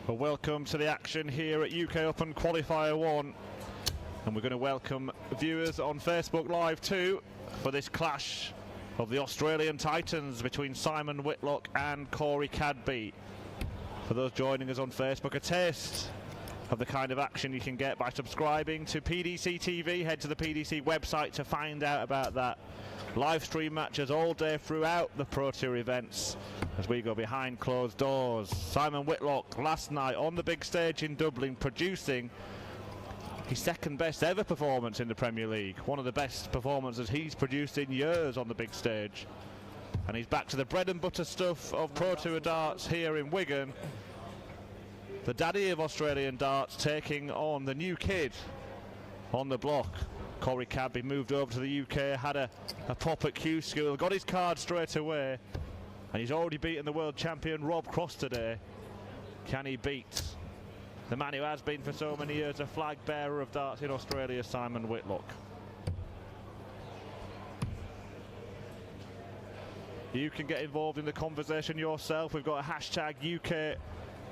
Well, welcome to the action here at UK Open Qualifier 1. And we're going to welcome viewers on Facebook Live too for this clash of the Australian Titans between Simon Whitlock and Corey Cadby. For those joining us on Facebook, a taste of the kind of action you can get by subscribing to PDC TV. Head to the PDC website to find out about that. Live stream matches all day throughout the Pro Tour events as we go behind closed doors. Simon Whitlock last night on the big stage in Dublin, producing his second best ever performance in the Premier League. One of the best performances he's produced in years on the big stage. And he's back to the bread and butter stuff of Pro Tour darts here in Wigan. The daddy of Australian darts taking on the new kid on the block. Corey Cadby moved over to the UK, had a pop at Q School, got his card straight away, and he's already beaten the world champion Rob Cross today. Can he beat the man who has been for so many years a flag bearer of darts in Australia, Simon Whitlock? You can get involved in the conversation yourself. We've got a hashtag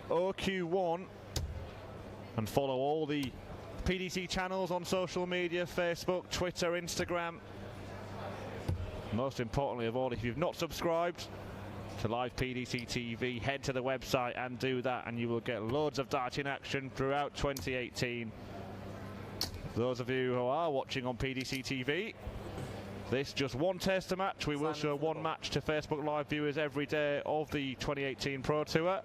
UKOQ1 and follow all the PDC channels on social media, Facebook, Twitter, Instagram. Most importantly of all, if you've not subscribed to Live PDC TV, head to the website and do that, and you will get loads of darting action throughout 2018. Those of you who are watching on PDC TV, this just one taster match. We will show one match to Facebook Live viewers every day of the 2018 Pro Tour.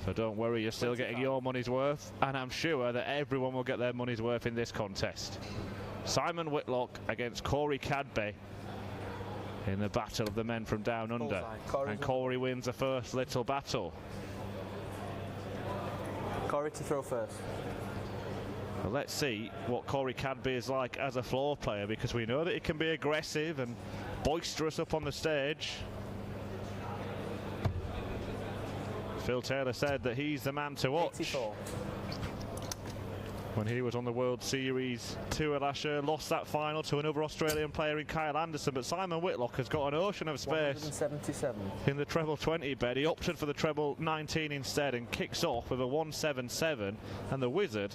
So don't worry, you're still getting your money's worth, and I'm sure that everyone will get their money's worth in this contest. Simon Whitlock against Corey Cadby in the battle of the men from down under. And Corey wins the first little battle. Corey to throw first. Well, let's see what Corey Cadby is like as a floor player, because we know that he can be aggressive and boisterous up on the stage. Phil Taylor said that he's the man to watch. 84. When he was on the World Series Tour last year, lost that final to another Australian player in Kyle Anderson, but Simon Whitlock has got an ocean of space 177. in the treble 20 bed. He opted for the treble 19 instead and kicks off with a 177, and the Wizard,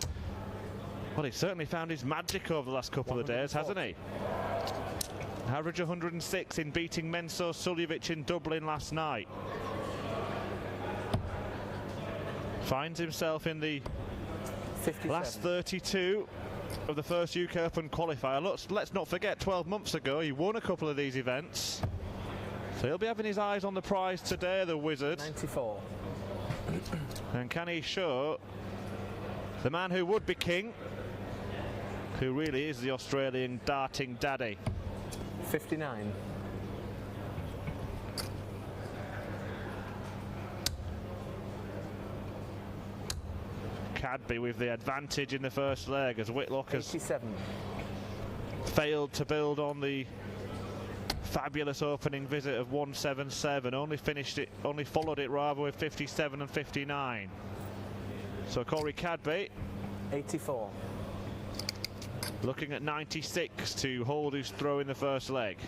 well, he's certainly found his magic over the last couple of days, hasn't he? Average 106 in beating Menso Suljovic in Dublin last night. Finds himself in the 57. Last 32 of the first UK Open Qualifier. Let's not forget, 12 months ago he won a couple of these events. So he'll be having his eyes on the prize today, the Wizard. 94. And can he show the man who would be king, who really is the Australian darting daddy? 59. Cadby with the advantage in the first leg as Whitlock has 87. failed to build on the fabulous opening visit of 177. Only followed it rather with 57 and 59. So Corey Cadby 84. looking at 96 to hold his throw in the first leg.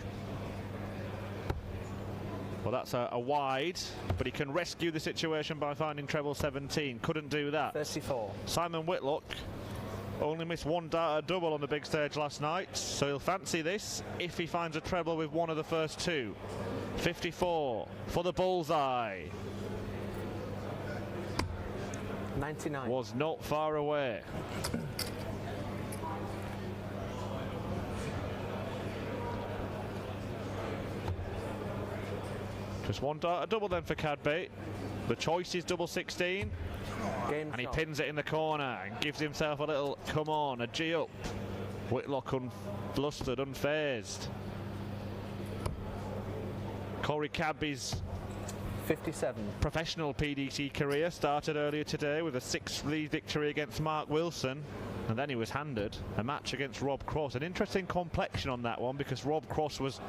Well, that's a wide, but he can rescue the situation by finding treble 17. Couldn't do that. 34. Simon Whitlock only missed one dart double on the big stage last night, so he'll fancy this if he finds a treble with one of the first two. 54 for the bullseye. 99. Was not far away. Just one dart double then for Cadby. The choice is double 16. Game And he shot. pins it in the corner and gives himself a little come on, a G up. Whitlock unflustered, unfazed. Corey Cadby's 57. professional PDC career started earlier today with a 6th lead victory against Mark Wilson, and then he was handed a match against Rob Cross. An interesting complexion on that one, because Rob Cross was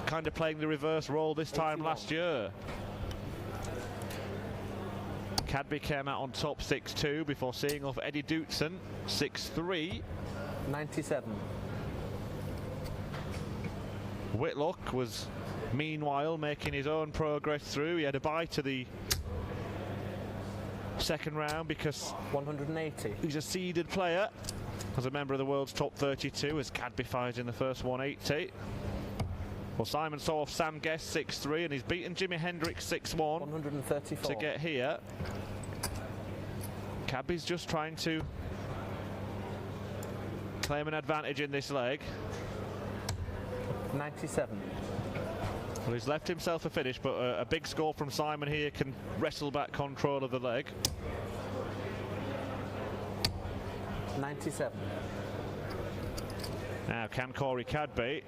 kind of playing the reverse role this time 81. last year. Cadby came out on top 6-2 before seeing off Eddie Dootson 6-3. 97. Whitlock was meanwhile making his own progress through. He had a bye to the second round because 180. he's a seeded player as a member of the world's top 32 as Cadby fires in the first 180. Well, Simon saw off Sam Guest 6-3 and he's beaten Jimi Hendrix 6-1 134 to get here. Cadby's just trying to claim an advantage in this leg. 97. Well, he's left himself a finish, but a big score from Simon here can wrestle back control of the leg. 97. Now, can Corey Cadby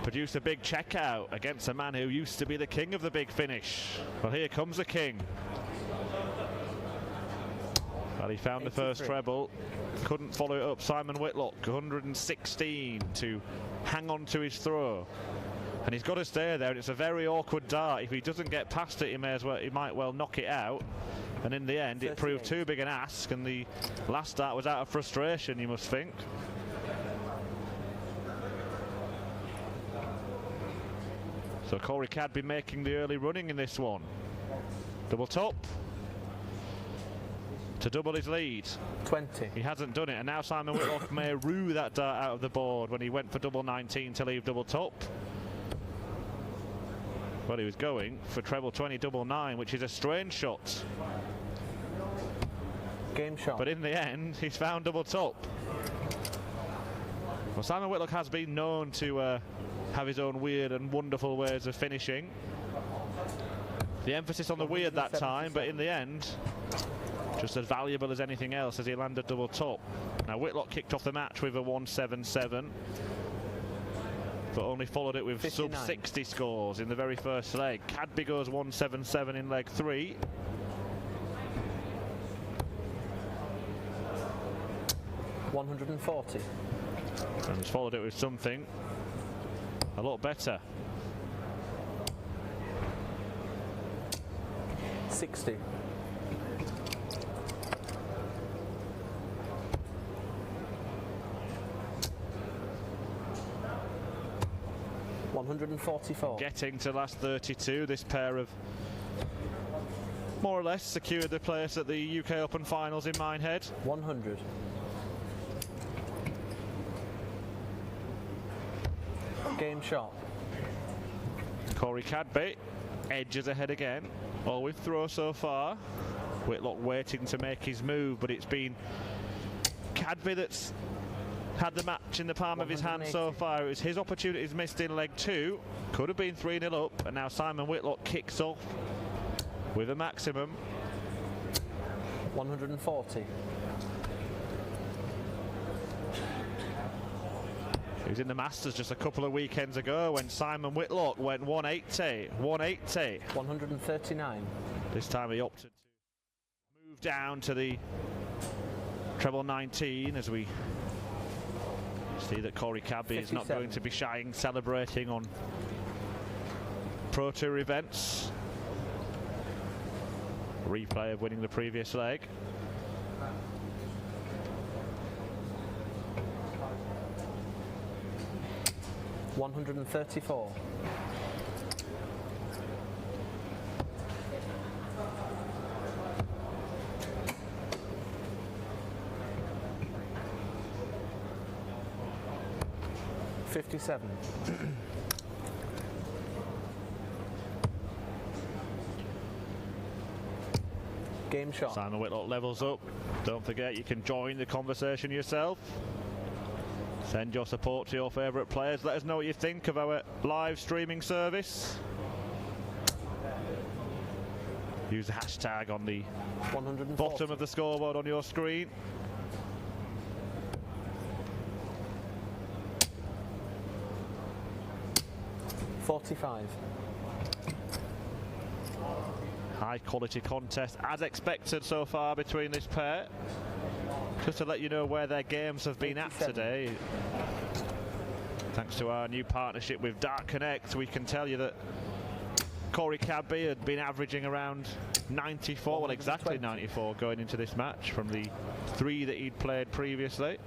produce a big checkout against a man who used to be the king of the big finish? Well, here comes the king. Well, he found 83. the first treble, couldn't follow it up. Simon Whitlock, 116 to hang on to his throw. And he's got to stay there, and it's a very awkward dart. If he doesn't get past it, he might well knock it out. And in the end, 38. It proved too big an ask, and the last dart was out of frustration, you must think. So Corey Cadby making the early running in this one. Double top to double his lead. 20. He hasn't done it, and now Simon Whitlock may rue that dart out of the board when he went for double 19 to leave double top. Well, he was going for treble 20 double 9, which is a strange shot. Game shot. But in the end, he's found double top. Well, Simon Whitlock has been known to have his own weird and wonderful ways of finishing. The emphasis on the weird that time, but in the end, just as valuable as anything else as he landed double top. Now, Whitlock kicked off the match with a 177. But only followed it with 59. sub-60 scores in the very first leg. Cadby goes 177 in leg 3. $140. And has followed it with something a lot better. 60. $144. Getting to last 32, this pair of more or less secured the place at the UK Open finals in Minehead. 100. Game shot. Corey Cadby edges ahead again. All with throw so far. Whitlock waiting to make his move, but it's been Cadby that's had the match in the palm of his hand so far. It was his opportunities missed in leg 2. Could have been 3-0 up, and now Simon Whitlock kicks off with a maximum. 140. He was in the Masters just a couple of weekends ago when Simon Whitlock went 180. 180. 139. This time he opted to move down to the treble 19 as we see that Corey Cadby is not going to be shying, celebrating on Pro Tour events. Replay of winning the previous leg. $134. $57. Game shot. Simon Whitlock levels up. Don't forget, you can join the conversation yourself. Send your support to your favourite players. Let us know what you think of our live streaming service. Use the hashtag on the bottom of the scoreboard on your screen. $45. High quality contest as expected so far between this pair. Just to let you know where their games have been 87. At today. Thanks to our new partnership with Dart Connect, we can tell you that Corey Cadby had been averaging around 94, well exactly 94 going into this match from the 3 that he'd played previously.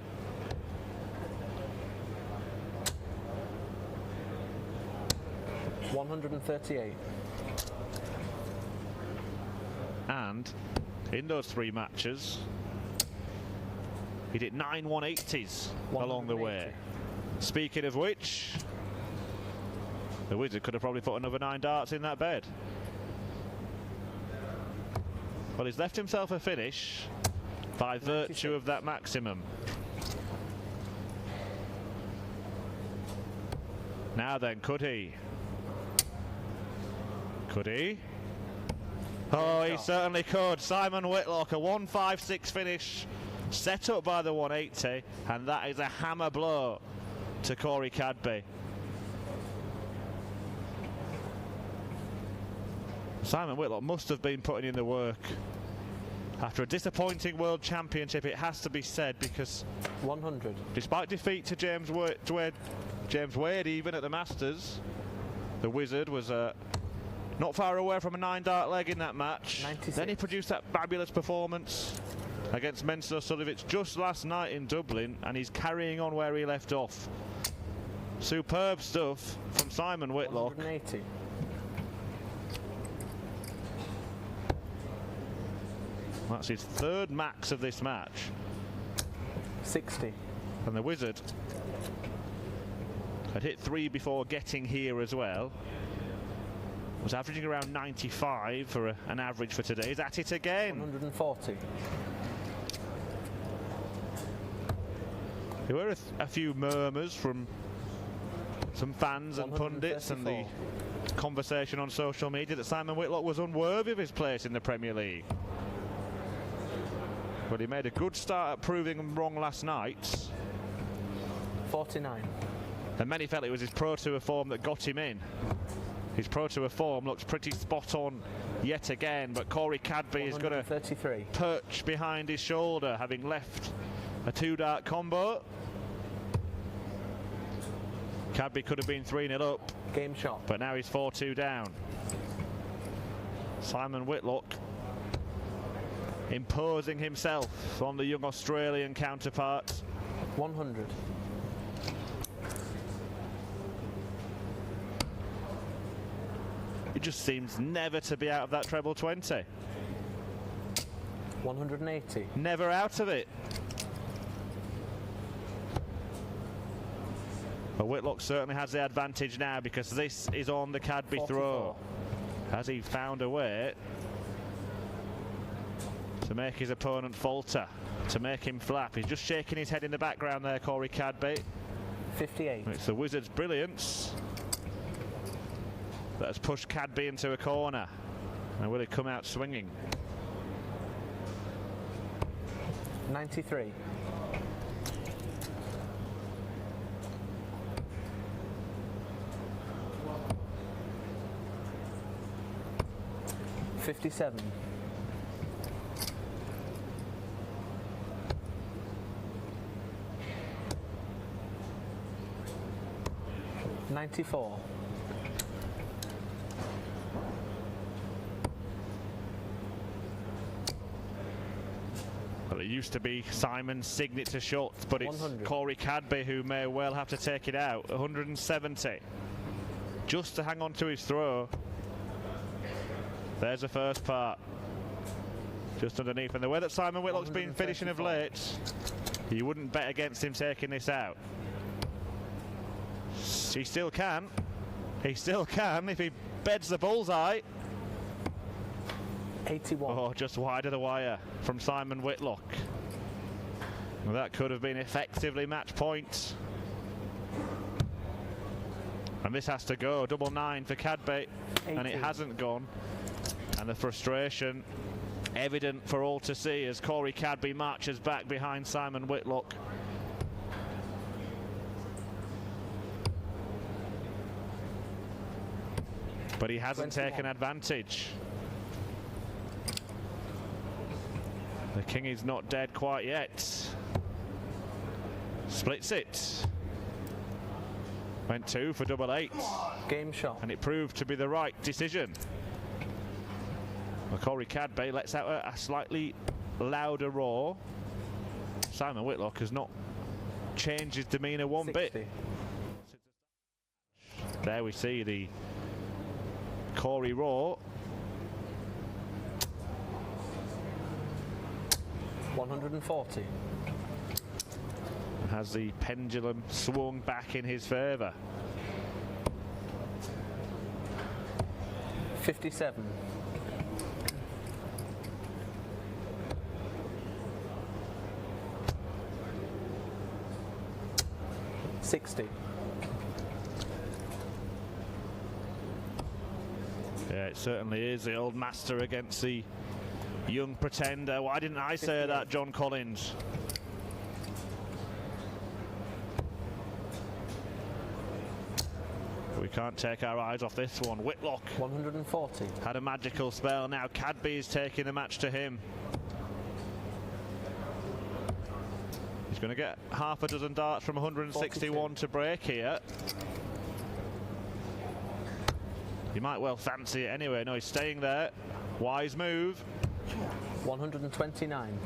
$138. And second in those 3 matches. He did 9 180s along the way. Speaking of which, the Wizard could have probably put another 9 darts in that bed. Well, he's left himself a finish by virtue of that maximum. Now then, could he? Could he? Oh, he certainly could. Simon Whitlock, a 156 finish set up by the 180, and that is a hammer blow to Corey Cadby. Simon Whitlock must have been putting in the work after a disappointing World Championship, it has to be said, because 100. Despite defeat to James Wade even at the Masters, the Wizard was not far away from a 9-dart leg in that match. 96. Then he produced that fabulous performance against Mensur Suljovic just last night in Dublin, and he's carrying on where he left off. Superb stuff from Simon Whitlock. 180. That's his 3rd max of this match. 60. And the Wizard had hit 3 before getting here as well. Was averaging around 95 for an average for today. He's at it again. 140. There were a few murmurs from some fans and pundits and the conversation on social media that Simon Whitlock was unworthy of his place in the Premier League. But he made a good start at proving them wrong last night. 49. And many felt it was his Pro Tour form that got him in. His Pro Tour form looks pretty spot on yet again, but Corey Cadby is going to perch behind his shoulder, having left a 2-dart combo. Cadby could have been 3-0 up. Game shot. But now he's 4-2 down. Simon Whitlock imposing himself on the young Australian counterpart. 100. He just seems never to be out of that treble 20. 180. Never out of it. But Whitlock certainly has the advantage now, because this is on the Cadby 44. throw. Has he found a way to make his opponent falter, to make him flap? He's just shaking his head in the background there, Corey Cadby. 58. It's the Wizard's brilliance that has pushed Cadby into a corner. And will he come out swinging? 93. $57. 94. Well, it used to be Simon's signature shot, but it's 100. Corey Cadby who may well have to take it out. 170. Just to hang on to his throw. There's the first part. Just underneath. And the way that Simon Whitlock's been finishing of late, you wouldn't bet against him taking this out. He still can. He still can if he beds the bullseye. 81. Oh, just wide of the wire from Simon Whitlock. Well, that could have been effectively match point. And this has to go. 99 for Cadby. 18. And it hasn't gone. And the frustration evident for all to see as Corey Cadby marches back behind Simon Whitlock. But he hasn't 21. taken advantage. The king is not dead quite yet. Splits it. Went 2 for double 8. Game shot. And it proved to be the right decision. Well, Corey Cadby lets out a slightly louder roar. Simon Whitlock has not changed his demeanour one 60. bit. There we see the Corey roar. 140. Has the pendulum swung back in his favour? 57. 60. Yeah, it certainly is the old master against the young pretender. Why didn't I say 58. that, John Collins? We can't take our eyes off this one. Whitlock 140. had a magical spell. Now Cadby is taking the match to him. He's going to get half a dozen darts from 161 42. to break here. You might well fancy it anyway. No, he's staying there. Wise move. 129.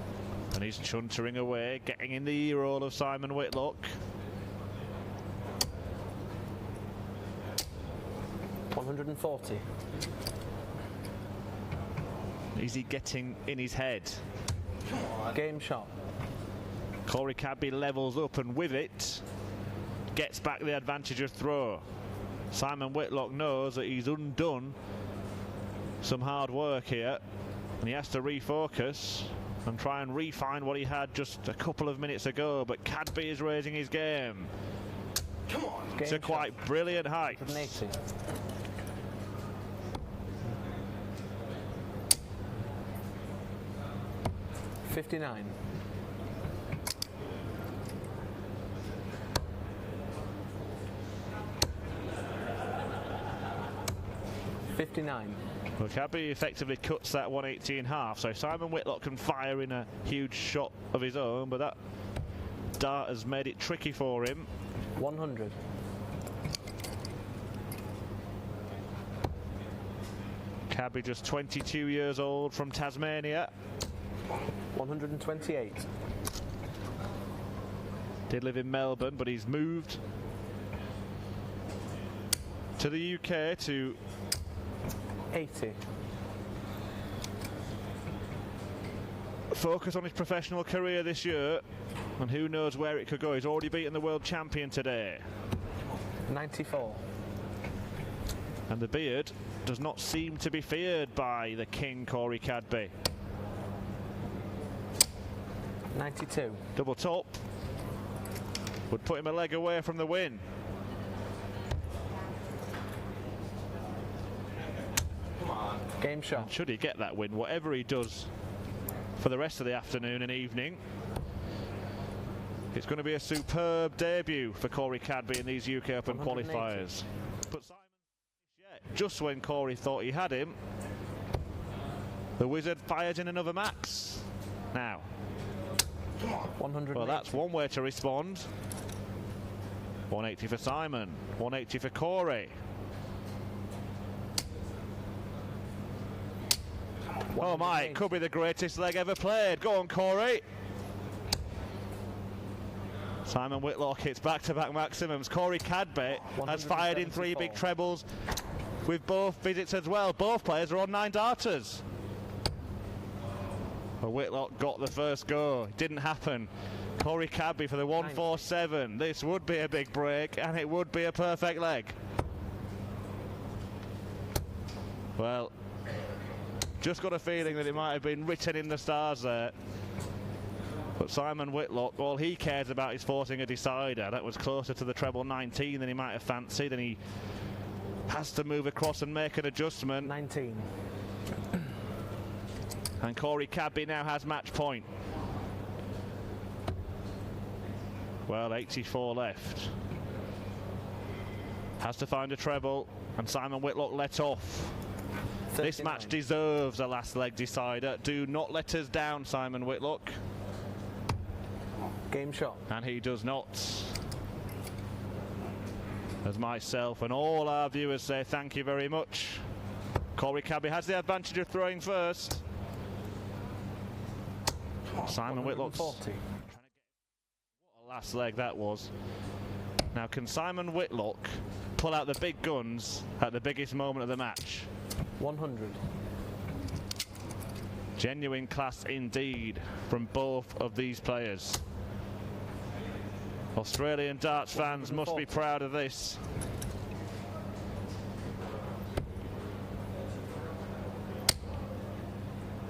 And he's chuntering away, getting in the ear roll of Simon Whitlock. 140. Is he getting in his head? Game shot. Corey Cadby levels up and with it gets back the advantage of throw. Simon Whitlock knows that he's undone some hard work here and he has to refocus and try and refine what he had just a couple of minutes ago, but Cadby is raising his game. Come on. It's a quite brilliant height. 180. 59. 59. Well, Cadby effectively cuts that 180 in half, so Simon Whitlock can fire in a huge shot of his own, but that dart has made it tricky for him. 100. Cadby just 22 years old from Tasmania. 128. Did live in Melbourne, but he's moved to the UK to 80. focus on his professional career this year, and who knows where it could go. He's already beaten the world champion today. 94. And the beard does not seem to be feared by the king, Corey Cadby. 92. Double top would put him a leg away from the win. Game shot. And should he get that win, whatever he does for the rest of the afternoon and evening, it's going to be a superb debut for Corey Cadby in these UK Open 180. qualifiers. But Simon, just when Corey thought he had him, the Wizard fires in another max. Now, 100. well, that's one way to respond. 180 for Simon, 180 for Corey. Oh my, it could be the greatest leg ever played. Go on, Corey. Simon Whitlock hits back-to-back maximums. Corey Cadby has fired in 3 big trebles with both visits as well. Both players are on 9 darters. Well, Whitlock got the first go. It didn't happen. Corey Cadby for the 147. This would be a big break and it would be a perfect leg. Well, just got a feeling that it might have been written in the stars there. But Simon Whitlock, all he cares about is forcing a decider. That was closer to the treble 19 than he might have fancied, and he has to move across and make an adjustment. 19. And Corey Cadby now has match point. Well, 84 left. Has to find a treble, and Simon Whitlock let off. 39. This match deserves a last leg decider. Do not let us down, Simon Whitlock. Game shot. And he does not. As myself and all our viewers say thank you very much. Corey Cadby has the advantage of throwing first. Simon Whitlock's trying to get... What a last leg that was. Now, can Simon Whitlock pull out the big guns at the biggest moment of the match? 100. Genuine class indeed from both of these players. Australian darts fans must be proud of this.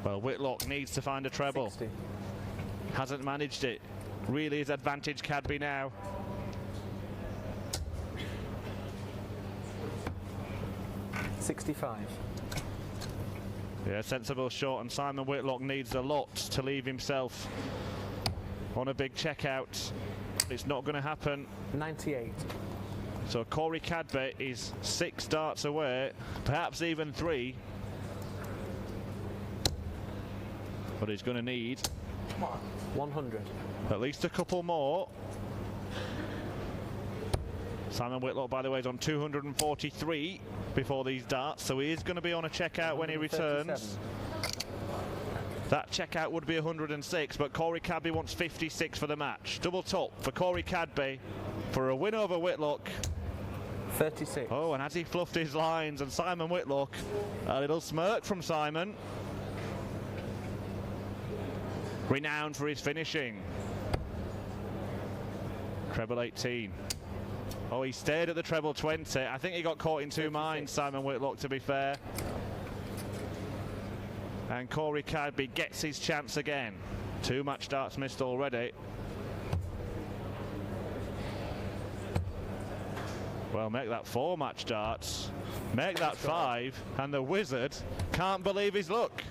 Well, Whitlock needs to find a treble. 60. Hasn't managed it. Really is advantage Cadby now. $65. Yeah, sensible shot, and Simon Whitlock needs a lot to leave himself on a big checkout. It's not going to happen. 98. So Corey Cadby is 6 darts away, perhaps even 3. But he's going to need 100. at least a couple more. Simon Whitlock, by the way, is on 243 before these darts, so he is going to be on a checkout when he returns. That checkout would be 106, but Corey Cadby wants 56 for the match. Double top for Corey Cadby for a win over Whitlock. 36. Oh, and as he fluffed his lines, and Simon Whitlock, a little smirk from Simon. Renowned for his finishing. Treble 18. Oh, he stayed at the treble 20. I think he got caught in 2 minds, Simon Whitlock, to be fair. And Corey Cadby gets his chance again. 2 match darts missed already. Well, make that 4 match darts. Make that 5, and the wizard can't believe his luck.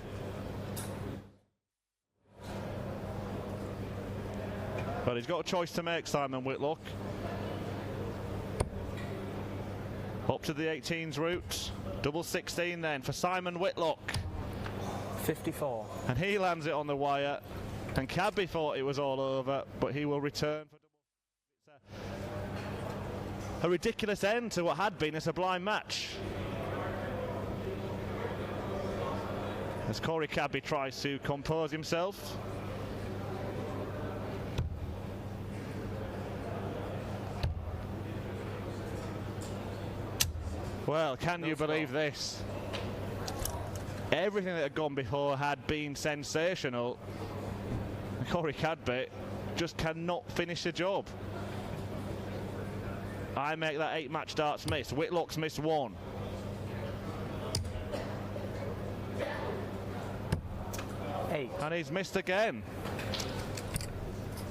But he's got a choice to make, Simon Whitlock. Up to the 18s route. Double 16 then for Simon Whitlock. 54. And he lands it on the wire. And Cadby thought it was all over, but he will return for double. It's a ridiculous end to what had been a sublime match. As Corey Cadby tries to compose himself. Well, can you believe this? Everything that had gone before had been sensational. Corey Cadby just cannot finish the job. I make that 8 match darts miss. Whitlock's missed 1. And he's missed again.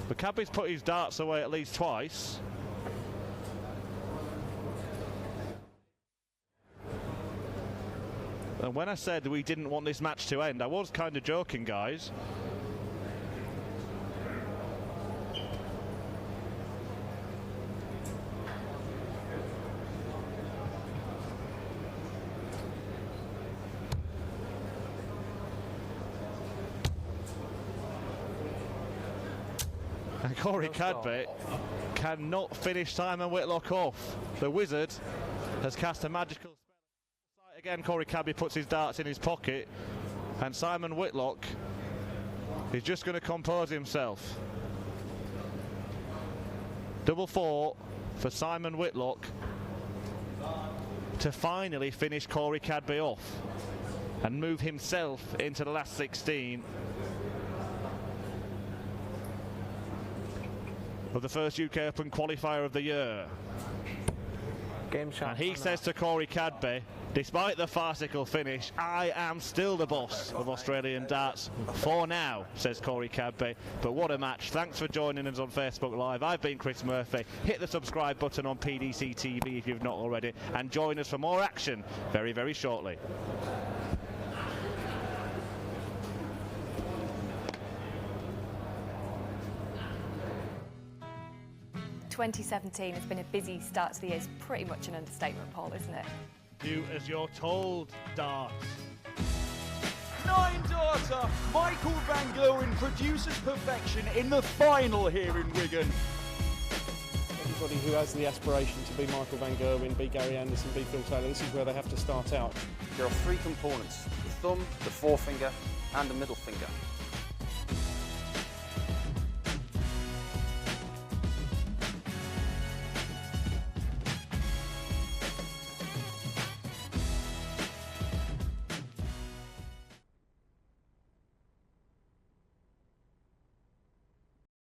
But Cadby's put his darts away at least twice. And when I said we didn't want this match to end, I was kind of joking, guys. And Corey Cadby cannot finish Simon Whitlock off. The wizard has cast a magical spell. Again, Corey Cadby puts his darts in his pocket, and Simon Whitlock is just going to compose himself. Double 4 for Simon Whitlock to finally finish Corey Cadby off and move himself into the last 16 of the first UK Open Qualifier of the year. Game shot. And he says to Corey Cadby, despite the farcical finish, I am still the boss of Australian darts for now, says Corey Cadby. But what a match. Thanks for joining us on Facebook Live. I've been Chris Murphy. Hit the subscribe button on PDC TV if you've not already, and join us for more action very, very shortly. 2017 has been a busy start to the year. It's pretty much an understatement, Paul, isn't it? Do as you're told, darts. 9-darter, Michael Van Gerwen produces perfection in the final here in Wigan. Everybody who has the aspiration to be Michael Van Gerwen, be Gary Anderson, be Phil Taylor, this is where they have to start out. There are 3 components: the thumb, the forefinger and the middle finger.